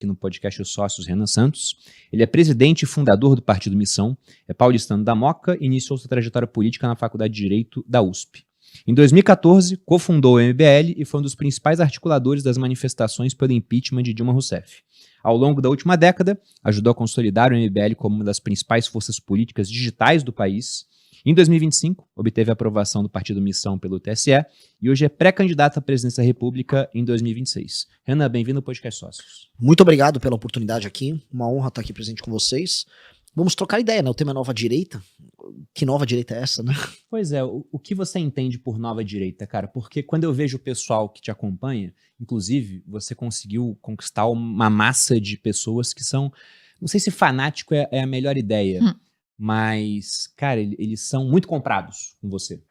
aqui no podcast Os Sócios, Renan Santos. Ele é presidente e fundador do Partido Missão, é paulistano da Moca e iniciou sua trajetória política na Faculdade de Direito da USP. Em 2014, cofundou o MBL e foi um dos principais articuladores das manifestações pelo impeachment de Dilma Rousseff. Ao longo da última década, ajudou a consolidar o MBL como uma das principais forças políticas digitais do país. Em 2025, obteve a aprovação do Partido Missão pelo TSE e hoje é pré-candidato à presidência da República em 2026. Renan, bem-vindo ao Podcast Sócios. Muito obrigado pela oportunidade aqui, uma honra estar aqui presente com vocês. Vamos trocar ideia, né? O tema é nova direita. Que nova direita é essa, né? Pois é, o que você entende por nova direita, cara? Porque quando eu vejo o pessoal que te acompanha, inclusive, você conseguiu conquistar uma massa de pessoas que são, não sei se fanático é a melhor ideia, mas, cara, eles são muito comprados com você.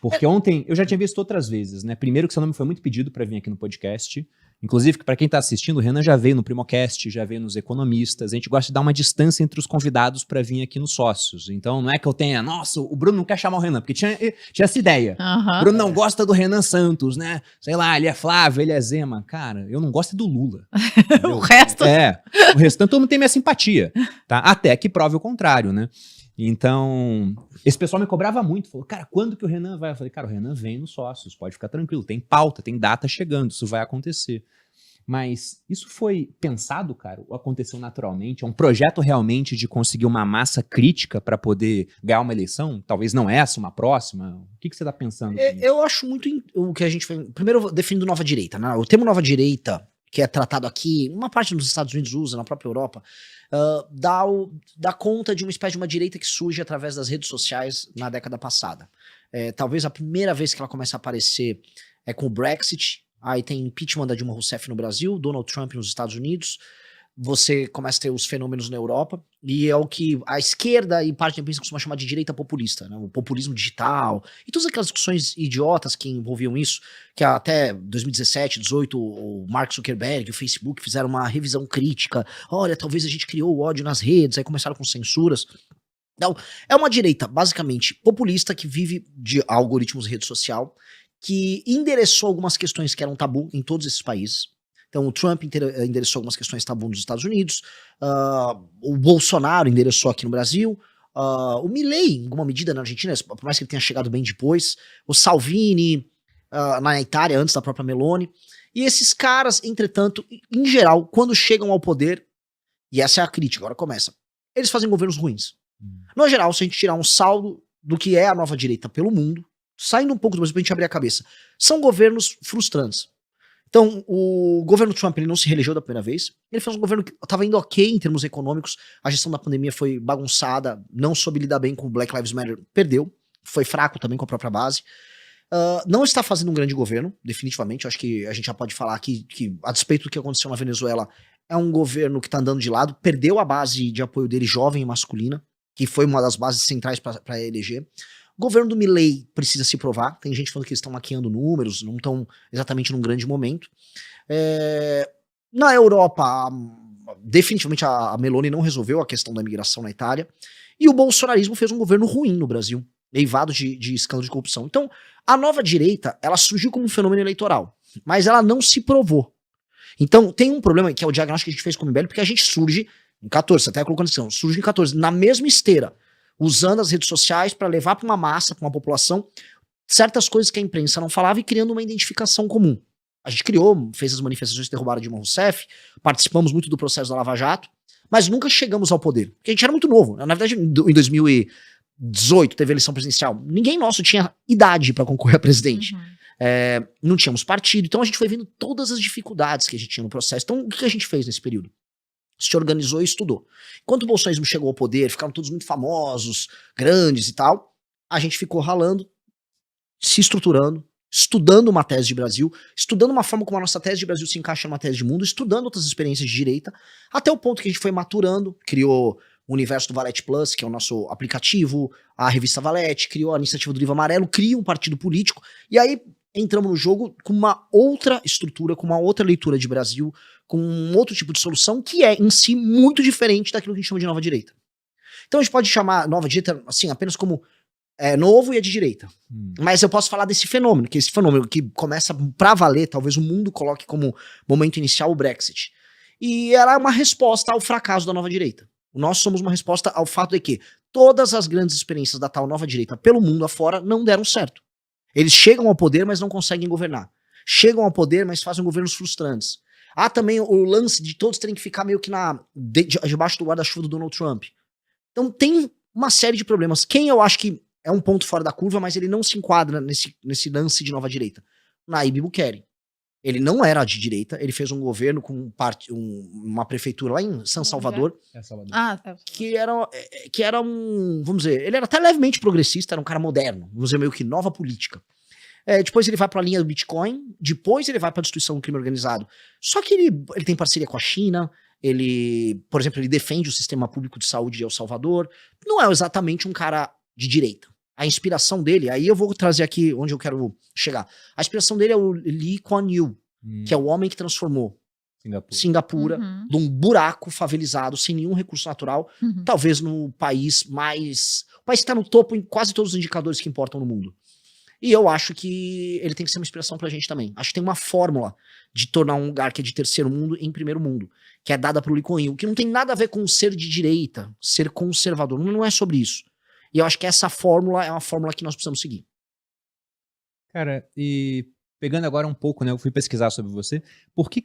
Porque ontem, eu já tinha visto outras vezes, né? Primeiro que seu nome foi muito pedido para vir aqui no podcast. Inclusive, para quem está assistindo, o Renan já veio no Primocast, já veio nos Economistas. A gente gosta de dar uma distância entre os convidados para vir aqui nos Sócios. Então, não é que eu tenha, nossa, o Bruno não quer chamar o Renan, porque tinha essa ideia. O Bruno não gosta do Renan Santos, né? Sei lá, ele é Flávio, ele é Zema. Cara, eu não gosto do Lula. O resto? O restante todo mundo tem minha simpatia, tá? Até que prove o contrário, né? Então, esse pessoal me cobrava muito, falou, cara, quando que o Renan vai? Eu falei, cara, o Renan vem nos Sócios, pode ficar tranquilo, tem pauta, tem data chegando, isso vai acontecer. Mas isso foi pensado, cara, ou aconteceu naturalmente? É um projeto realmente de conseguir uma massa crítica para poder ganhar uma eleição? Talvez não essa, uma próxima? O que você está pensando? Eu acho muito o que a gente foi... Primeiro, definindo nova direita, né? O termo nova direita, que é tratado aqui, uma parte dos Estados Unidos usa, na própria Europa, dá conta de uma espécie de uma direita que surge através das redes sociais na década passada. Talvez a primeira vez que ela começa a aparecer é com o Brexit, aí tem impeachment da Dilma Rousseff no Brasil, Donald Trump nos Estados Unidos, você começa a ter os fenômenos na Europa, e é o que a esquerda e parte da imprensa costuma chamar de direita populista, né? O populismo digital, e todas aquelas discussões idiotas que envolviam isso, que até 2017, 2018, o Mark Zuckerberg e o Facebook fizeram uma revisão crítica, olha, talvez a gente criou o ódio nas redes, aí começaram com censuras. Então, é uma direita basicamente populista que vive de algoritmos de rede social, que endereçou algumas questões que eram tabu em todos esses países. Então o Trump endereçou algumas questões tabu nos Estados Unidos, o Bolsonaro endereçou aqui no Brasil, o Milei, em alguma medida, na Argentina, por mais que ele tenha chegado bem depois, o Salvini na Itália, antes da própria Meloni. E esses caras, entretanto, em geral, quando chegam ao poder, e essa é a crítica, agora começa, eles fazem governos ruins. No geral, se a gente tirar um saldo do que é a nova direita pelo mundo, saindo um pouco do Brasil pra gente abrir a cabeça, são governos frustrantes. Então, o governo Trump, ele não se reelegeu da primeira vez, ele fez um governo que estava indo ok em termos econômicos, a gestão da pandemia foi bagunçada, não soube lidar bem com o Black Lives Matter, perdeu, foi fraco também com a própria base, não está fazendo um grande governo, definitivamente, eu acho que a gente já pode falar aqui que, a despeito do que aconteceu na Venezuela, é um governo que está andando de lado, perdeu a base de apoio dele jovem e masculina, que foi uma das bases centrais para eleger. O governo do Milei precisa se provar, tem gente falando que eles estão maquiando números, não estão exatamente num grande momento. Na Europa, definitivamente a Meloni não resolveu a questão da imigração na Itália, e o bolsonarismo fez um governo ruim no Brasil, eivado de escândalo de corrupção. Então, a nova direita, ela surgiu como um fenômeno eleitoral, mas ela não se provou. Então, tem um problema que é o diagnóstico que a gente fez com o MBL, porque a gente surge em 14, você até colocou na descrição, surge em 14, na mesma esteira, usando as redes sociais para levar para uma massa, para uma população, certas coisas que a imprensa não falava e criando uma identificação comum. A gente criou, fez as manifestações que derrubaram a Dilma Rousseff, participamos muito do processo da Lava Jato, mas nunca chegamos ao poder, porque a gente era muito novo. Na verdade, em 2018 teve eleição presidencial, ninguém nosso tinha idade para concorrer a presidente. Não tínhamos partido, então a gente foi vendo todas as dificuldades que a gente tinha no processo. Então, o que a gente fez nesse período? Se organizou e estudou. Enquanto o bolsonarismo chegou ao poder, ficaram todos muito famosos, grandes e tal, a gente ficou ralando, se estruturando, estudando uma tese de Brasil, estudando uma forma como a nossa tese de Brasil se encaixa numa tese de mundo, estudando outras experiências de direita, até o ponto que a gente foi maturando, criou o universo do Valete Plus, que é o nosso aplicativo, a revista Valete, criou a iniciativa do Livro Amarelo, cria um partido político, e aí entramos no jogo com uma outra estrutura, com uma outra leitura de Brasil, com um outro tipo de solução que é, em si, muito diferente daquilo que a gente chama de nova direita. Então a gente pode chamar nova direita, assim, apenas como novo e é de direita. Mas eu posso falar desse fenômeno, que é esse fenômeno que começa pra valer, talvez o mundo coloque como momento inicial o Brexit. E era uma resposta ao fracasso da nova direita. Nós somos uma resposta ao fato de que todas as grandes experiências da tal nova direita pelo mundo afora não deram certo. Eles chegam ao poder, mas não conseguem governar. Chegam ao poder, mas fazem governos frustrantes. Há também o lance de todos terem que ficar meio que debaixo do guarda-chuva do Donald Trump. Então tem uma série de problemas. Quem eu acho que é um ponto fora da curva, mas ele não se enquadra nesse lance de nova direita? Nayib Bukele. Ele não era de direita, ele fez um governo com uma prefeitura lá em San Salvador, que era um, vamos dizer, ele era até levemente progressista, era um cara moderno, vamos dizer, meio que nova política. Depois ele vai para a linha do Bitcoin, depois ele vai para a destruição do crime organizado. Só que ele tem parceria com a China, por exemplo, ele defende o sistema público de saúde de El Salvador. Não é exatamente um cara de direita. A inspiração dele, aí eu vou trazer aqui onde eu quero chegar. A inspiração dele é o Lee Kuan Yew, que é o homem que transformou Singapura de um buraco favelizado, sem nenhum recurso natural, talvez no país mais... O país que está no topo em quase todos os indicadores que importam no mundo. E eu acho que ele tem que ser uma inspiração pra gente também. Acho que tem uma fórmula de tornar um lugar que é de terceiro mundo em primeiro mundo, que é dada pro Lee Kuan Yew, que não tem nada a ver com ser de direita, ser conservador, não é sobre isso. E eu acho que essa fórmula é uma fórmula que nós precisamos seguir. Cara, e pegando agora um pouco, né? Eu fui pesquisar sobre você. Por que